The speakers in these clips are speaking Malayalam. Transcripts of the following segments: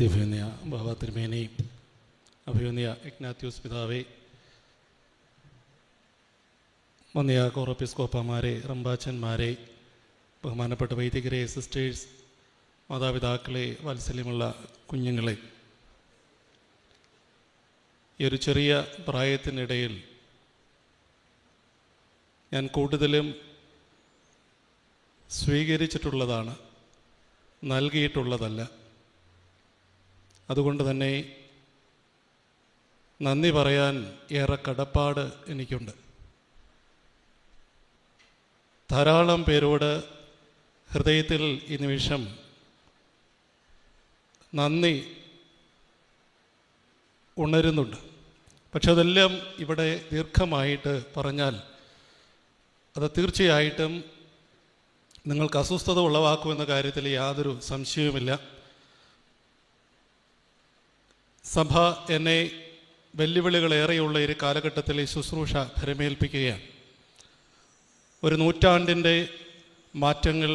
അത്യഭിവന്യ ബാബ തിരുമേനി, അഭിവന്യ ഇഗ്നാത്യൂസ് പിതാവേ, വന്യ കോറോപ്പിസ്കോപ്പമാരെ, റമ്പാച്ചന്മാരെ, ബഹുമാനപ്പെട്ട വൈദികരെ, സിസ്റ്റേഴ്സ്, മാതാപിതാക്കളെ, വാത്സല്യമുള്ള കുഞ്ഞുങ്ങളെ, ഈ ഒരു ചെറിയ പ്രായത്തിനിടയിൽ ഞാൻ കൂടുതലും സ്വീകരിച്ചിട്ടുള്ളതാണ്, നൽകിയിട്ടുള്ളതല്ല. അതുകൊണ്ട് തന്നെ നന്ദി പറയാൻ ഏറെ കടപ്പാട് എനിക്കുണ്ട്. ധാരാളം പേരോട് ഹൃദയത്തിൽ ഈ നിമിഷം നന്ദി ഉണരുന്നുണ്ട്. പക്ഷെ അതെല്ലാം ഇവിടെ ദീർഘമായിട്ട് പറഞ്ഞാൽ അത് തീർച്ചയായിട്ടും നിങ്ങൾക്ക് അസ്വസ്ഥത ഉളവാക്കുമെന്ന കാര്യത്തിൽ യാതൊരു സംശയവുമില്ല. സഭ എന്നെ വെല്ലുവിളികളേറെയുള്ള ഒരു കാലഘട്ടത്തിൽ ഈ ശുശ്രൂഷ ഭരമേൽപ്പിക്കുകയാണ്. ഒരു നൂറ്റാണ്ടിൻ്റെ മാറ്റങ്ങൾ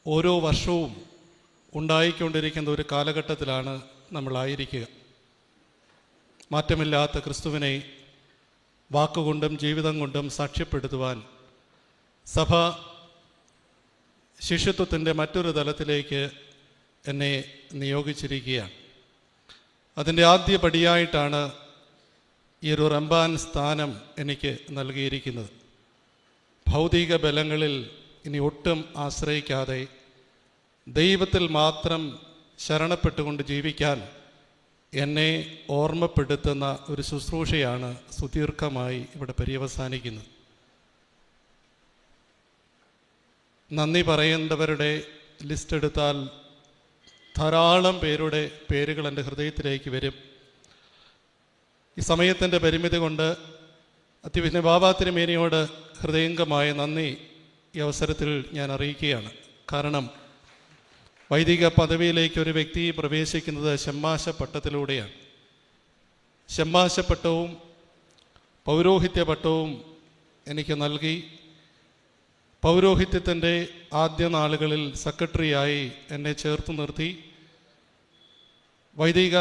ഓരോ വർഷവും ഉണ്ടായിക്കൊണ്ടിരിക്കുന്ന ഒരു കാലഘട്ടത്തിലാണ് നമ്മളായിരിക്കുക. മാറ്റമില്ലാത്ത ക്രിസ്തുവിനെ വാക്കുകൊണ്ടും ജീവിതം കൊണ്ടും സാക്ഷ്യപ്പെടുത്തുവാൻ സഭ ശിഷ്യത്വത്തിൻ്റെ മറ്റൊരു തലത്തിലേക്ക് എന്നെ നിയോഗിച്ചിരിക്കുകയാണ്. അതിൻ്റെ ആദ്യ പടിയായിട്ടാണ് ഈ ഒരു റമ്പാൻ സ്ഥാനം എനിക്ക് നൽകിയിരിക്കുന്നത്. ഭൗതിക ബലങ്ങളിൽ ഇനി ഒട്ടും ആശ്രയിക്കാതെ ദൈവത്തിൽ മാത്രം ശരണപ്പെട്ടുകൊണ്ട് ജീവിക്കാൻ എന്നെ ഓർമ്മപ്പെടുത്തുന്ന ഒരു ശുശ്രൂഷയാണ് സുദീർഘമായി ഇവിടെ പര്യവസാനിക്കുന്നത്. നന്ദി പറയേണ്ടവരുടെ ലിസ്റ്റ് എടുത്താൽ ധാരാളം പേരുടെ പേരുകൾ എൻ്റെ ഹൃദയത്തിലേക്ക് വരും. ഈ സമയത്തിൻ്റെ പരിമിതി കൊണ്ട് അത്യവിഘ്ന ബാബ തിരുമേനിയോട് ഹൃദയംഗമായ നന്ദി ഈ അവസരത്തിൽ ഞാൻ അറിയിക്കുകയാണ്. കാരണം വൈദിക പദവിയിലേക്ക് ഒരു വ്യക്തി പ്രവേശിക്കുന്നത് ഷമ്മാശ പട്ടത്തിലൂടെയാണ്. ഷമ്മാശ പട്ടവും പൗരോഹിത്യ പട്ടവും എനിക്ക് നൽകി. പൗരോഹിത്യത്തിൻ്റെ ആദ്യ നാളുകളിൽ സെക്രട്ടറിയായി എന്നെ ചേർത്ത് നിർത്തി. വൈദിക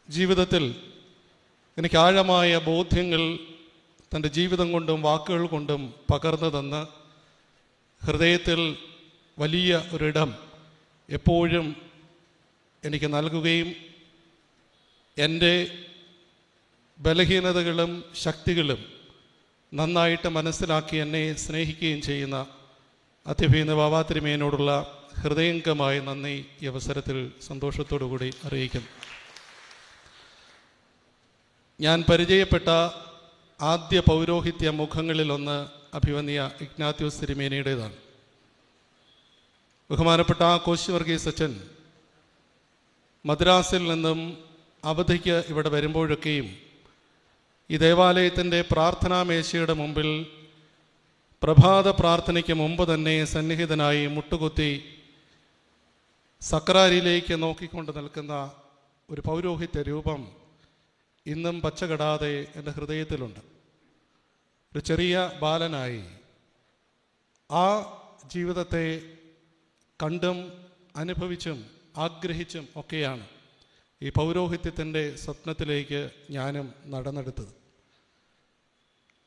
ജീവിതത്തിൽ എനിക്ക് ആഴമായ ബോധ്യങ്ങൾ തൻ്റെ ജീവിതം കൊണ്ടും വാക്കുകൾ കൊണ്ടും പകർന്നു തന്ന് ഹൃദയത്തിൽ വലിയ ഒരിടം എപ്പോഴും എനിക്ക് നൽകുകയും എൻ്റെ ബലഹീനതകളും ശക്തികളും നന്നായിട്ട് മനസ്സിലാക്കി എന്നെ സ്നേഹിക്കുകയും ചെയ്യുന്ന അത്യഭിവന്യ ബാബ തിരുമേനിയോടുള്ള ഹൃദയംഗമായ നന്ദി ഈ അവസരത്തിൽ സന്തോഷത്തോടു കൂടി അറിയിക്കുന്നു. ഞാൻ പരിചയപ്പെട്ട ആദ്യ പൗരോഹിത്യ മുഖങ്ങളിലൊന്ന് അഭിവന്യ ഇഗ്നാത്യൂസ് തിരുമേനിയുടേതാണ്. ബഹുമാനപ്പെട്ട കോശി വർഗീസ് അച്ഛൻ മദ്രാസിൽ നിന്നും അവധിക്ക് ഇവിടെ വരുമ്പോഴൊക്കെയും ഈ ദേവാലയത്തിൻ്റെ പ്രാർത്ഥനാ മേശയുടെ മുമ്പിൽ പ്രഭാത പ്രാർത്ഥനയ്ക്ക് മുമ്പ് തന്നെ സന്നിഹിതനായി മുട്ടുകുത്തി സക്രാരിയിലേക്ക് നോക്കിക്കൊണ്ട് നിൽക്കുന്ന ഒരു പൗരോഹിത്യ രൂപം ഇന്നും പച്ചകെടാതെ എൻ്റെ ഹൃദയത്തിലുണ്ട്. ഒരു ചെറിയ ബാലനായി ആ ജീവിതത്തെ കണ്ടും അനുഭവിച്ചും ആഗ്രഹിച്ചും ഒക്കെയാണ് ഈ പൗരോഹിത്യത്തിൻ്റെ സ്വപ്നത്തിലേക്ക് ഞാനും നടന്നെടുത്തത്.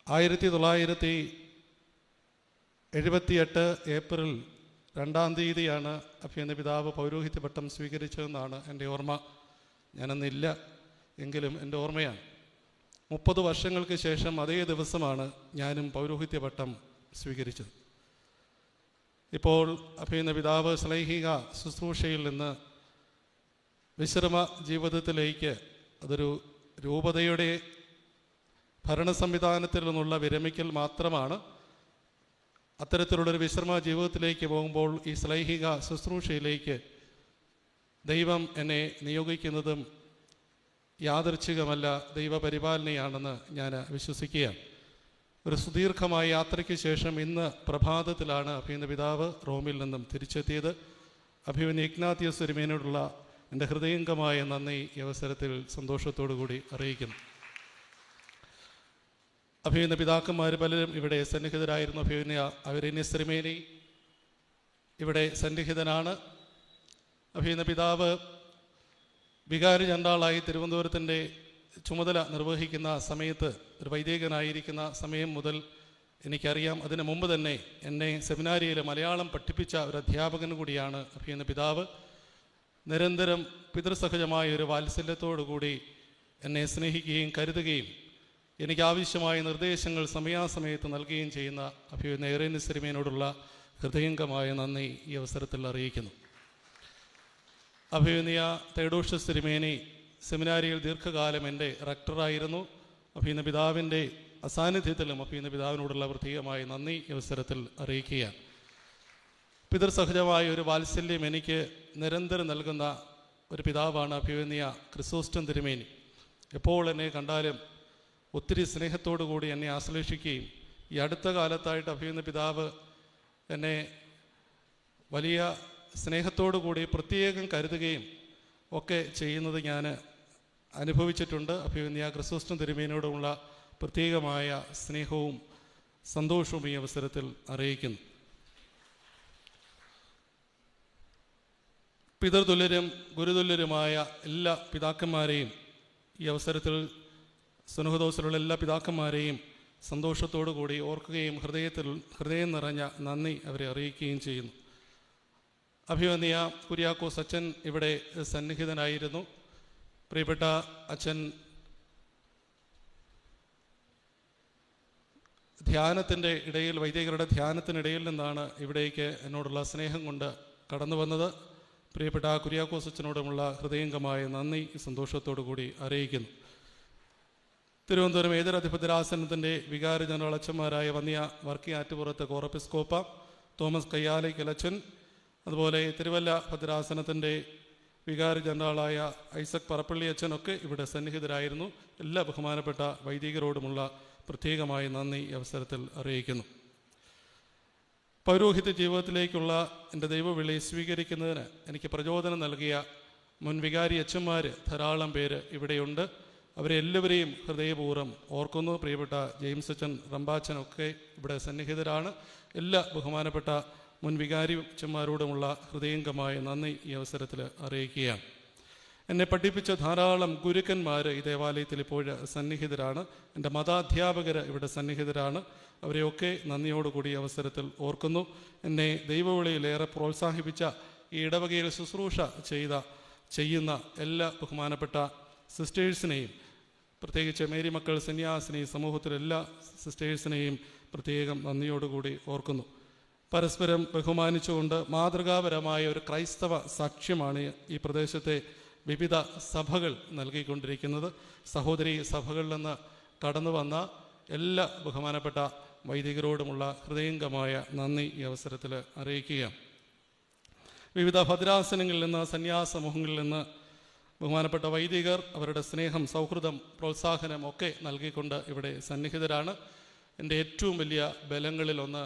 1978 ഏപ്രിൽ 2 അഭിനന്ദ പിതാവ് പൗരോഹിത്യ പട്ടം സ്വീകരിച്ചതെന്നാണ് എൻ്റെ ഓർമ്മ. ഞാനന്നില്ല എങ്കിലും എൻ്റെ ഓർമ്മയാണ്. 30 വർഷങ്ങൾക്ക് ശേഷം അതേ ദിവസമാണ് ഞാനും പൗരോഹിത്യ പട്ടം സ്വീകരിച്ചത്. ഇപ്പോൾ അഭിനന്ദ പിതാവ് ശ്ലൈഹിക ശുശ്രൂഷയിൽ നിന്ന് വിശ്രമ ജീവിതത്തിലേക്ക്, അതൊരു രൂപതയുടെ ഭരണ സംവിധാനത്തിൽ നിന്നുള്ള വിരമിക്കൽ മാത്രമാണ്. അത്തരത്തിലുള്ളൊരു വിശ്രമ ജീവിതത്തിലേക്ക് പോകുമ്പോൾ ഈ ശ്ലൈഹിക ശുശ്രൂഷയിലേക്ക് ദൈവം എന്നെ നിയോഗിക്കുന്നതും യാദൃച്ഛികമല്ല, ദൈവപരിപാലനയാണെന്ന് ഞാൻ വിശ്വസിക്കുകയാണ്. ഒരു സുദീർഘമായ യാത്രയ്ക്ക് ശേഷം ഇന്ന് പ്രഭാതത്തിലാണ് അഭിനന്ദ പിതാവ് റോമിൽ നിന്നും തിരിച്ചെത്തിയത്. അഭിനന്ദ ഇഗ്നാത്യൂസ് തിരുമേനിയോടുള്ള എൻ്റെ ഹൃദയംഗമായ നന്ദി ഈ അവസരത്തിൽ സന്തോഷത്തോടു കൂടി അറിയിക്കുന്നു. അഭിനന്ദ പിതാക്കന്മാർ പലരും ഇവിടെ സന്നിഹിതരായിരുന്നു. അഭിനന്ദ അവരീന്യസ് തിരുമേനി ഇവിടെ സന്നിഹിതനാണ്. അഭിനന്ദ പിതാവ് വികാരി ജനറലായി തിരുവനന്തപുരത്തിൻ്റെ ചുമതല നിർവഹിക്കുന്ന സമയത്ത്, ഒരു വൈദികനായിരിക്കുന്ന സമയം മുതൽ എനിക്കറിയാം. അതിനു മുമ്പ് തന്നെ എന്നെ സെമിനാരിയിൽ മലയാളം പഠിപ്പിച്ച ഒരു അധ്യാപകൻ കൂടിയാണ് അഭിനന്ദ പിതാവ്. നിരന്തരം പിതൃസഹജമായ ഒരു വാത്സല്യത്തോടു കൂടി എന്നെ സ്നേഹിക്കുകയും കരുതുകയും എനിക്ക് ആവശ്യമായ നിർദ്ദേശങ്ങൾ സമയാസമയത്ത് നൽകുകയും ചെയ്യുന്ന അഭിനന്ദ ഏറേനിയസ് തിരുമേനിയോടുള്ള ഹൃദയംഗമായ നന്ദി ഈ അവസരത്തിൽ അറിയിക്കുന്നു. അഭിനന്ദ തെയോഡോഷ്യസ് തിരുമേനി സെമിനാരിയിൽ ദീർഘകാലം എൻ്റെ റക്ടറായിരുന്നു. അഭിനന്ദ പിതാവിൻ്റെ അസാന്നിധ്യത്തിലും അഭിനന്ദ പിതാവിനോടുള്ള പ്രത്യേകമായ നന്ദി ഈ അവസരത്തിൽ അറിയിക്കുകയാണ്. പിതൃസഹജമായ ഒരു വാത്സല്യം എനിക്ക് നിരന്തരം നൽകുന്ന ഒരു പിതാവാണ് അഭിനന്ദ ക്രിസോസ്റ്റം തിരുമേനി. എപ്പോൾ എന്നെ കണ്ടാലും ഒത്തിരി സ്നേഹത്തോടു കൂടി എന്നെ ആശ്ലേഷിക്കുകയും ഈ അടുത്ത കാലത്തായിട്ട് അഭിനന്ദ പിതാവ് എന്നെ വലിയ സ്നേഹത്തോടു കൂടി പ്രത്യേകം കരുതുകയും ഒക്കെ ചെയ്യുന്നത് ഞാൻ അനുഭവിച്ചിട്ടുണ്ട്. അഭിനന്ദ ക്രിസോസ്റ്റം തിരുമേനിയോടുമുള്ള പ്രത്യേകമായ സ്നേഹവും സന്തോഷവും ഈ അവസരത്തിൽ അറിയിക്കുന്നു. പിതൃതുല്യരും ഗുരുതുല്യരുമായ എല്ലാ പിതാക്കന്മാരെയും ഈ അവസരത്തിൽ സുനഹദോസിലുള്ള എല്ലാ പിതാക്കന്മാരെയും സന്തോഷത്തോടു കൂടി ഓർക്കുകയും ഹൃദയം നിറഞ്ഞ നന്ദി അവരെ അറിയിക്കുകയും ചെയ്യുന്നു. അഭിനന്ദ കുര്യാക്കോസ് അച്ഛൻ ഇവിടെ സന്നിഹിതനായിരുന്നു. പ്രിയപ്പെട്ട അച്ഛൻ ധ്യാനത്തിൻ്റെ ഇടയിൽ, വൈദികരുടെ ധ്യാനത്തിനിടയിൽ നിന്നാണ് ഇവിടേക്ക് എന്നോടുള്ള സ്നേഹം കൊണ്ട് കടന്നു വന്നത്. പ്രിയപ്പെട്ട കുര്യാക്കോസ് അച്ഛനോടുമുള്ള ഹൃദയംഗമായ നന്ദി സന്തോഷത്തോടു കൂടി അറിയിക്കുന്നു. തിരുവനന്തപുരം ഏതരധിപതിരാസനത്തിൻ്റെ വികാരി ജനറൽ അച്ഛന്മാരായ വന്യ വർക്കി ആറ്റുപുറത്ത് കോറപ്പിസ്കോപ്പ തോമസ് കയ്യാലയ്ക്കലച്ചൻ, അതുപോലെ തിരുവല്ല ഭദ്രാസനത്തിൻ്റെ വികാരി ജനറലായ ഐസക് പറപ്പള്ളി അച്ഛനൊക്കെ ഇവിടെ സന്നിഹിതരായിരുന്നു. എല്ലാ ബഹുമാനപ്പെട്ട വൈദികരോടുമുള്ള പ്രത്യേകമായ നന്ദി ഈ അവസരത്തിൽ അറിയിക്കുന്നു. പൗരോഹിത്യ ജീവിതത്തിലേക്കുള്ള എൻ്റെ ദൈവവിളി സ്വീകരിക്കുന്നതിന് എനിക്ക് പ്രചോദനം നൽകിയ മുൻ വികാരി അച്ഛന്മാർ ധാരാളം പേര് ഇവിടെയുണ്ട്. അവരെ എല്ലാവരെയും ഹൃദയപൂർവ്വം ഓർക്കുന്നു. പ്രിയപ്പെട്ട ജെയിംസ് അച്ഛൻ, റമ്പാച്ചനൊക്കെ ഇവിടെ സന്നിഹിതരാണ്. എല്ലാ ബഹുമാനപ്പെട്ട മുൻ വികാരി അച്ഛന്മാരോടുമുള്ള ഹൃദയംഗമായ നന്ദി ഈ അവസരത്തിൽ അറിയിക്കുകയാണ്. എന്നെ പഠിപ്പിച്ച ധാരാളം ഗുരുക്കന്മാർ ഈ ദേവാലയത്തിൽ ഇപ്പോൾ സന്നിഹിതരാണ്. എൻ്റെ മതാധ്യാപകർ ഇവിടെ സന്നിഹിതരാണ്. അവരെയൊക്കെ നന്ദിയോടുകൂടി അവസരത്തിൽ ഓർക്കുന്നു. എന്നെ ദൈവവിളിയിലേറെ പ്രോത്സാഹിപ്പിച്ച ഈ ഇടവകയിൽ ശുശ്രൂഷ ചെയ്യുന്ന എല്ലാ ബഹുമാനപ്പെട്ട സിസ്റ്റേഴ്സിനെയും, പ്രത്യേകിച്ച് മേരി മക്കൾ സന്യാസിനെയും, സമൂഹത്തിലെ എല്ലാ സിസ്റ്റേഴ്സിനെയും പ്രത്യേകം നന്ദിയോടുകൂടി ഓർക്കുന്നു. പരസ്പരം ബഹുമാനിച്ചുകൊണ്ട് മാതൃകാപരമായ ഒരു ക്രൈസ്തവ സാക്ഷ്യമാണ് ഈ പ്രദേശത്തെ വിവിധ സഭകൾ നൽകിക്കൊണ്ടിരിക്കുന്നത്. സഹോദരി സഭകളിൽ നിന്ന് കടന്നു വന്ന എല്ലാ ബഹുമാനപ്പെട്ട വൈദികരോടുമുള്ള ഹൃദയംഗമായ നന്ദി ഈ അവസരത്തിൽ അറിയിക്കുകയാണ്. വിവിധ ഭദ്രാസനങ്ങളിൽ നിന്ന്, സന്യാസ സമൂഹങ്ങളിൽ നിന്ന് ബഹുമാനപ്പെട്ട വൈദികർ അവരുടെ സ്നേഹം, സൗഹൃദം, പ്രോത്സാഹനം ഒക്കെ നൽകിക്കൊണ്ട് ഇവിടെ സന്നിഹിതരാണ്. എൻ്റെ ഏറ്റവും വലിയ ബലങ്ങളിലൊന്ന്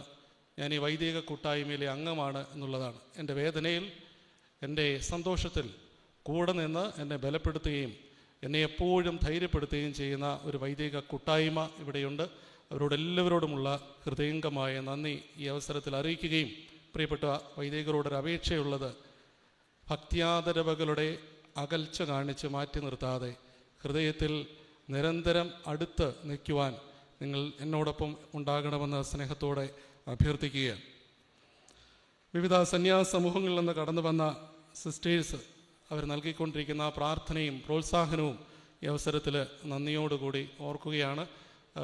ഞാൻ ഈ വൈദിക കൂട്ടായ്മയിലെ അംഗമാണ് എന്നുള്ളതാണ്. എൻ്റെ വേദനയിൽ, എൻ്റെ സന്തോഷത്തിൽ കൂടെ നിന്ന് എന്നെ ബലപ്പെടുത്തുകയും എന്നെ എപ്പോഴും ധൈര്യപ്പെടുത്തുകയും ചെയ്യുന്ന ഒരു വൈദിക കൂട്ടായ്മ ഇവിടെയുണ്ട്. അവരോടെല്ലാവരോടുമുള്ള ഹൃദയംഗമായ നന്ദി ഈ അവസരത്തിൽ അറിയിക്കുകയും, പ്രിയപ്പെട്ട വൈദികരോടൊരു അപേക്ഷയുള്ളത്, ഭക്ത്യാദരവകളുടെ അകൽച്ച കാണിച്ച് മാറ്റി നിർത്താതെ ഹൃദയത്തിൽ നിരന്തരം അടുത്ത് നിൽക്കുവാൻ നിങ്ങൾ എന്നോടൊപ്പം ഉണ്ടാകണമെന്ന് സ്നേഹത്തോടെ അഭ്യർത്ഥിക്കുകയാണ്. വിവിധ സന്യാസ സമൂഹങ്ങളിൽ നിന്ന് കടന്നു വന്ന സിസ്റ്റേഴ്സ് അവർ നൽകിക്കൊണ്ടിരിക്കുന്ന പ്രാർത്ഥനയും പ്രോത്സാഹനവും ഈ അവസരത്തിൽ നന്ദിയോടുകൂടി ഓർക്കുകയാണ്.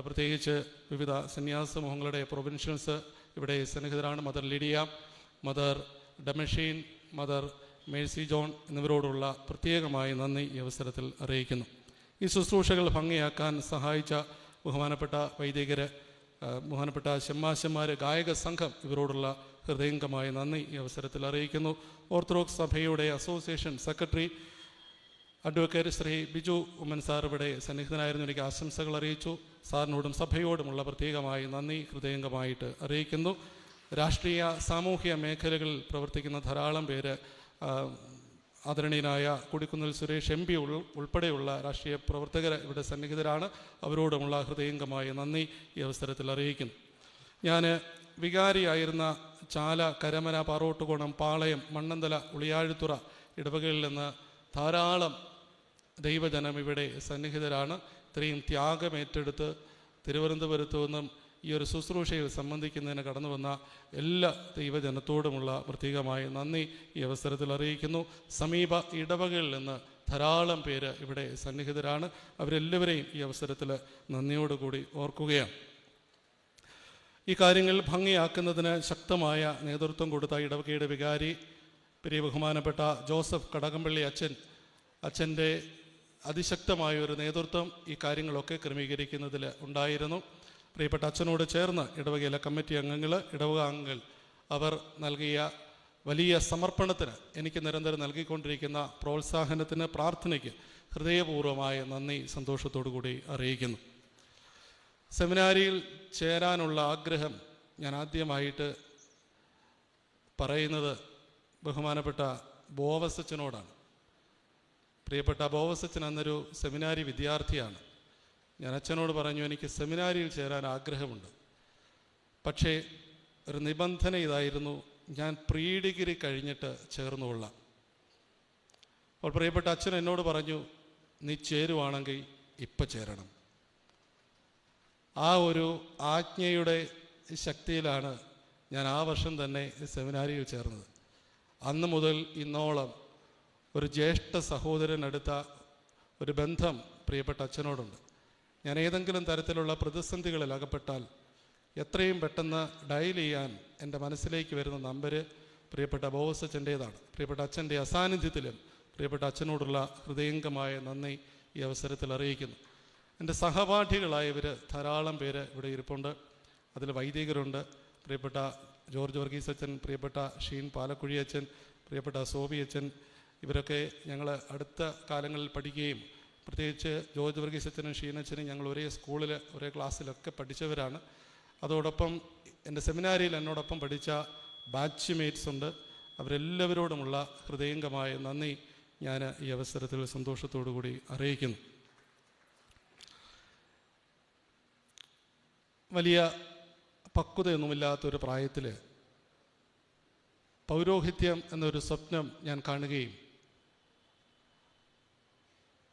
പ്രത്യേകിച്ച് വിവിധ സന്യാസ സമൂഹങ്ങളുടെ പ്രൊവിൻഷ്യൽസ് ഇവിടെ സന്നിഹിതരാണ്. Mother Lydia, Mother Damascene, Mother Mercy John എന്നിവരോടുള്ള പ്രത്യേകമായ നന്ദി ഈ അവസരത്തിൽ അറിയിക്കുന്നു. ഈ ശുശ്രൂഷകൾ ഭംഗിയാക്കാൻ സഹായിച്ച ബഹുമാനപ്പെട്ട വൈദികർ, ബഹുമാനപ്പെട്ട ശമ്മാശന്മാർ, ഗായക സംഘം, ഇവരോടുള്ള ഹൃദയംഗമായ നന്ദി ഈ അവസരത്തിൽ അറിയിക്കുന്നു. ഓർത്തഡോക്സ് സഭയുടെ association secretary advocate Shri Biju Oommen sir ഇവിടെ സന്നിഹിതനായിരുന്നു. എനിക്ക് ആശംസകൾ അറിയിച്ചു. സാറിനോടും സഭയോടുമുള്ള പ്രത്യേകമായി നന്ദി ഹൃദയംഗമായിട്ട് അറിയിക്കുന്നു. രാഷ്ട്രീയ സാമൂഹ്യ മേഖലകളിൽ പ്രവർത്തിക്കുന്ന ധാരാളം പേര്, ആദരണീയനായ കൊടിക്കുന്നിൽ സുരേഷ് MP ഉൾപ്പെടെയുള്ള രാഷ്ട്രീയ പ്രവർത്തകർ ഇവിടെ സന്നിഹിതരാണ്. അവരോടുമുള്ള ഹൃദയംഗമായ നന്ദി ഈ അവസരത്തിൽ അറിയിക്കുന്നു. ഞാൻ വികാരിയായിരുന്ന ചാല, കരമന, പാറോട്ടുകോണം, പാളയം, മണ്ണന്തല, ഉളിയാഴുത്തുറ ഇടവകയിൽ നിന്ന് ധാരാളം ദൈവജനം ഇവിടെ സന്നിഹിതരാണ്. ഇത്രയും ത്യാഗമേറ്റെടുത്ത് തിരുവനന്തപുരത്തു നിന്നും ഈ ഒരു ശുശ്രൂഷയിൽ സംബന്ധിക്കുന്നതിന് കടന്നു വന്ന എല്ലാ ദൈവജനത്തോടുമുള്ള പ്രത്യേകമായ നന്ദി ഈ അവസരത്തിൽ അറിയിക്കുന്നു. സമീപ ഇടവകകളിൽ നിന്ന് ധാരാളം പേര് ഇവിടെ സന്നിഹിതരാണ്. അവരെല്ലാവരെയും ഈ അവസരത്തിൽ നന്ദിയോടുകൂടി ഓർക്കുകയാണ്. ഈ കാര്യങ്ങൾ ഭംഗിയാക്കുന്നതിന് ശക്തമായ നേതൃത്വം കൊടുത്ത ഇടവകയുടെ വികാരി പ്രിയ ബഹുമാനപ്പെട്ട ജോസഫ് കടകംപള്ളി അച്ഛൻ്റെ അതിശക്തമായ ഒരു നേതൃത്വം ഈ കാര്യങ്ങളൊക്കെ ക്രമീകരിക്കുന്നതിൽ ഉണ്ടായിരുന്നു. പ്രിയപ്പെട്ട അച്ഛനോട് ചേർന്ന് ഇടവകയിലെ കമ്മിറ്റി അംഗങ്ങൾ, ഇടവക അംഗങ്ങൾ അവർ നൽകിയ വലിയ സമർപ്പണത്തിന്, എനിക്ക് നിരന്തരം നൽകിക്കൊണ്ടിരിക്കുന്ന പ്രോത്സാഹനത്തിന്, പ്രാർത്ഥനയ്ക്ക് ഹൃദയപൂർവ്വമായ നന്ദി സന്തോഷത്തോടു കൂടി അറിയിക്കുന്നു. സെമിനാരിയിൽ ചേരാനുള്ള ആഗ്രഹം ഞാൻ ആദ്യമായിട്ട് പറയുന്നത് ബഹുമാനപ്പെട്ട ബോവസച്ചനോടാണ്. പ്രിയപ്പെട്ട ബോവസച്ചൻ അന്നൊരു സെമിനാരി വിദ്യാർത്ഥിയാണ്. ഞാൻ അച്ഛനോട് പറഞ്ഞു, എനിക്ക് സെമിനാരിയിൽ ചേരാൻ ആഗ്രഹമുണ്ട്, പക്ഷേ ഒരു നിബന്ധന ഇതായിരുന്നു, ഞാൻ പ്രീ ഡിഗ്രി കഴിഞ്ഞിട്ട് ചേർന്നുകൊള്ളാം. അപ്പോൾ പ്രിയപ്പെട്ട അച്ഛൻ എന്നോട് പറഞ്ഞു, നീ ചേരുവാണെങ്കിൽ ഇപ്പം ചേരണം. ആ ഒരു ആജ്ഞയുടെ ശക്തിയിലാണ് ഞാൻ ആ വർഷം തന്നെ സെമിനാരിയിൽ ചേർന്നത്. അന്ന് മുതൽ ഇന്നോളം ഒരു ജ്യേഷ്ഠ സഹോദരനടുത്ത ഒരു ബന്ധം പ്രിയപ്പെട്ട അച്ഛനോടുണ്ട്. ഞാൻ ഏതെങ്കിലും തരത്തിലുള്ള പ്രതിസന്ധികളിൽ അകപ്പെട്ടാൽ എത്രയും പെട്ടെന്ന് ഡയൽ ചെയ്യാൻ എൻ്റെ മനസ്സിലേക്ക് വരുന്ന നമ്പർ പ്രിയപ്പെട്ട ബോവസച്ചൻ്റേതാണ്. പ്രിയപ്പെട്ട അച്ഛൻ്റെ അസാന്നിധ്യത്തിലും പ്രിയപ്പെട്ട അച്ഛനോടുള്ള ഹൃദയംഗമായ നന്ദി ഈ അവസരത്തിൽ അറിയിക്കുന്നു. എൻ്റെ സഹപാഠികളായവർ ധാരാളം പേര് ഇവിടെ ഇരിപ്പുണ്ട്. അതിൽ വൈദികരുണ്ട്. പ്രിയപ്പെട്ട ജോർജ് വർഗീസ് അച്ഛൻ, പ്രിയപ്പെട്ട ഷീൻ പാലക്കുഴി അച്ഛൻ, പ്രിയപ്പെട്ട സോബി അച്ഛൻ, ഇവരൊക്കെ ഞങ്ങൾ അടുത്ത കാലങ്ങളിൽ പഠിക്കുകയും പ്രത്യേകിച്ച് ജോർജ് വർഗീസ് അച്ഛനും ഷീനച്ഛനും ഞങ്ങൾ ഒരേ സ്കൂളിൽ ഒരേ ക്ലാസ്സിലൊക്കെ പഠിച്ചവരാണ്. അതോടൊപ്പം എൻ്റെ സെമിനാരിയിൽ എന്നോടൊപ്പം പഠിച്ച ബാച്ച് മേറ്റ്സ് ഉണ്ട്. അവരെല്ലാവരോടുമുള്ള ഹൃദയംഗമായ നന്ദി ഞാൻ ഈ അവസരത്തിൽ സന്തോഷത്തോടു കൂടി അറിയിക്കുന്നു. വലിയ പക്വതയൊന്നുമില്ലാത്തൊരു പ്രായത്തിൽ പൗരോഹിത്യം എന്നൊരു സ്വപ്നം ഞാൻ കാണുകയും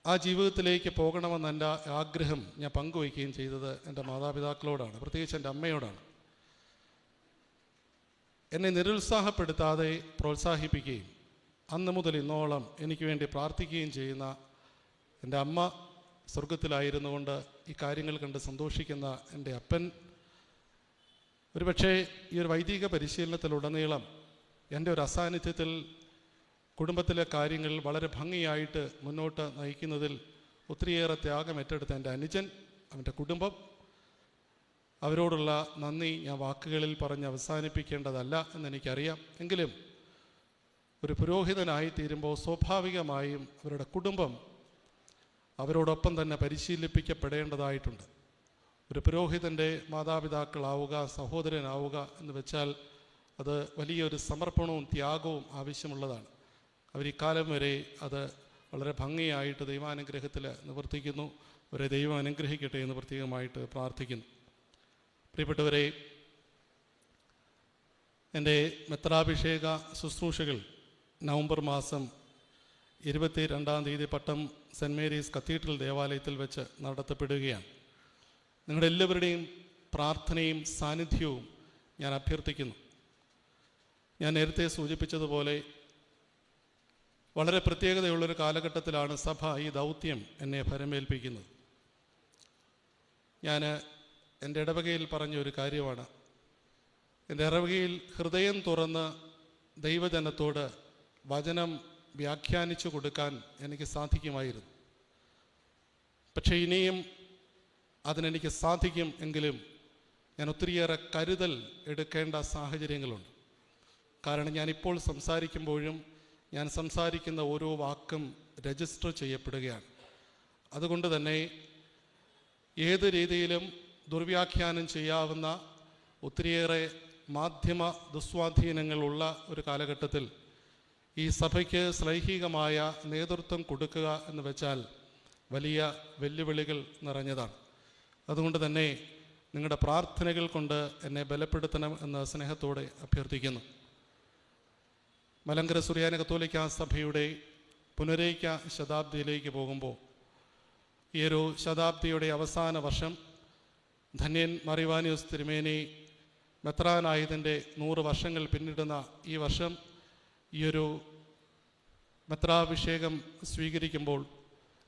ആ ജീവിതത്തിലേക്ക് പോകണമെന്ന എൻ്റെ ആഗ്രഹം ഞാൻ പങ്കുവയ്ക്കുകയും ചെയ്തത് എൻ്റെ മാതാപിതാക്കളോടാണ്, പ്രത്യേകിച്ച് എൻ്റെ അമ്മയോടാണ്. എന്നെ നിരുത്സാഹപ്പെടുത്താതെ പ്രോത്സാഹിപ്പിക്കുകയും അന്ന് മുതൽ ഇന്നോളം എനിക്ക് വേണ്ടി പ്രാർത്ഥിക്കുകയും ചെയ്യുന്ന എൻ്റെ അമ്മ, സ്വർഗത്തിലായിരുന്നു കൊണ്ട് ഈ കാര്യങ്ങൾ കണ്ട് സന്തോഷിക്കുന്ന എൻ്റെ അപ്പൻ, ഒരുപക്ഷെ ഈ ഒരു വൈദിക പരിശീലനത്തിലുടനീളം എൻ്റെ ഒരു അസാന്നിധ്യത്തിൽ കുടുംബത്തിലെ കാര്യങ്ങൾ വളരെ ഭംഗിയായിട്ട് മുന്നോട്ട് നയിക്കുന്നതിൽ ഒത്തിരിയേറെ ത്യാഗം ഏറ്റെടുത്ത എൻ്റെ അനുജൻ, അവൻ്റെ കുടുംബം, അവരോടുള്ള നന്ദി ഞാൻ വാക്കുകളിൽ പറഞ്ഞ് അവസാനിപ്പിക്കേണ്ടതല്ല എന്നെനിക്കറിയാം. എങ്കിലും ഒരു പുരോഹിതനായി തീരുമ്പോൾ സ്വാഭാവികമായും അവരുടെ കുടുംബം അവരോടൊപ്പം തന്നെ പരിശീലിപ്പിക്കപ്പെടേണ്ടതായിട്ടുണ്ട്. ഒരു പുരോഹിതൻ്റെ മാതാപിതാക്കളാവുക, സഹോദരനാവുക എന്ന് വെച്ചാൽ അത് വലിയൊരു സമർപ്പണവും ത്യാഗവും ആവശ്യമുള്ളതാണ്. അവർ ഇക്കാലം വരെ അത് വളരെ ഭംഗിയായിട്ട് ദൈവാനുഗ്രഹത്തിൽ നിവർത്തിക്കുന്നു. അവരെ ദൈവം അനുഗ്രഹിക്കട്ടെ എന്ന് പ്രത്യേകമായിട്ട് പ്രാർത്ഥിക്കുന്നു. പ്രിയപ്പെട്ടവരെ, എൻ്റെ മെത്രാഭിഷേക ശുശ്രൂഷകൾ നവംബർ മാസം 22-ാം തീയതി പട്ടം സെൻറ്റ് മേരീസ് കത്തീഡ്രൽ ദേവാലയത്തിൽ വെച്ച് നടത്തപ്പെടുകയാണ്. നിങ്ങളുടെ എല്ലാവരുടെയും പ്രാർത്ഥനയും സാന്നിധ്യവും ഞാൻ അഭ്യർത്ഥിക്കുന്നു. ഞാൻ നേരത്തെ സൂചിപ്പിച്ചതുപോലെ വളരെ പ്രത്യേകതയുള്ളൊരു കാലഘട്ടത്തിലാണ് സഭ ഈ ദൗത്യം എന്നെ ഭരമേൽപ്പിക്കുന്നത്. ഞാൻ എൻ്റെ ഇടവകയിൽ പറഞ്ഞ ഒരു കാര്യമാണ്, എൻ്റെ ഇടവകയിൽ ഹൃദയം തുറന്ന് ദൈവജനത്തോട് വചനം വ്യാഖ്യാനിച്ചു കൊടുക്കാൻ എനിക്ക് സാധിക്കുമായിരുന്നു. പക്ഷേ ഇനിയും അതിനെനിക്ക് സാധിക്കും എങ്കിലും ഞാൻ ഒത്തിരിയേറെ കരുതൽ എടുക്കേണ്ട സാഹചര്യങ്ങളുണ്ട്. കാരണം ഞാനിപ്പോൾ സംസാരിക്കുമ്പോഴും ഞാൻ സംസാരിക്കുന്ന ഓരോ വാക്കും രജിസ്റ്റർ ചെയ്യപ്പെടുകയാണ്. അതുകൊണ്ട് തന്നെ ഏത് രീതിയിലും ദുർവ്യാഖ്യാനം ചെയ്യാവുന്ന ഒത്തിരിയേറെ മാധ്യമ ദുസ്വാധീനങ്ങളുള്ള ഒരു കാലഘട്ടത്തിൽ ഈ സഭയ്ക്ക് ശ്ലൈഹികമായ നേതൃത്വം കൊടുക്കുക എന്ന് വെച്ചാൽ വലിയ വെല്ലുവിളികൾ നിറഞ്ഞതാണ്. അതുകൊണ്ട് തന്നെ നിങ്ങളുടെ പ്രാർത്ഥനകൾ കൊണ്ട് എന്നെ ബലപ്പെടുത്തണം എന്ന് സ്നേഹത്തോടെ അഭ്യർത്ഥിക്കുന്നു. മലങ്കര സുറിയാനി കത്തോലിക്ക സഭയുടെ പുനരേക്ക ശതാബ്ദിയിലേക്ക് പോകുമ്പോൾ ഈ ഒരു ശതാബ്ദിയുടെ അവസാന വർഷം ധന്യൻ മാർ ഇവാനിയോസ് തിരുമേനി മെത്രാനായതിൻ്റെ 100 വർഷങ്ങൾ പിന്നിടുന്ന ഈ വർഷം ഈ ഒരു മെത്രാഭിഷേകം സ്വീകരിക്കുമ്പോൾ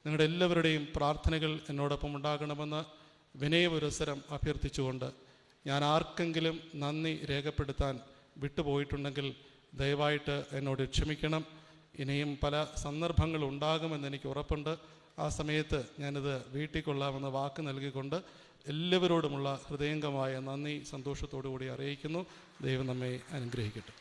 നിങ്ങളുടെ എല്ലാവരുടെയും പ്രാർത്ഥനകൾ എന്നോടൊപ്പം ഉണ്ടാകണമെന്ന് വിനയപുരസ്സരം അഭ്യർത്ഥിച്ചുകൊണ്ട് ഞാൻ ആർക്കെങ്കിലും നന്ദി രേഖപ്പെടുത്താൻ വിട്ടുപോയിട്ടുണ്ടെങ്കിൽ ദയവായിട്ട് എന്നോട് ക്ഷമിക്കണം. ഇനിയും പല സന്ദർഭങ്ങളുണ്ടാകുമെന്ന് എനിക്ക് ഉറപ്പുണ്ട്. ആ സമയത്ത് ഞാനിത് വീട്ടിൽ കൊള്ളാമെന്ന് വാക്ക് നൽകിക്കൊണ്ട് എല്ലാവരോടുമുള്ള ഹൃദയംഗമായ നന്ദി സന്തോഷത്തോടു കൂടി അറിയിക്കുന്നു. ദൈവം നമ്മെ അനുഗ്രഹിക്കട്ടെ.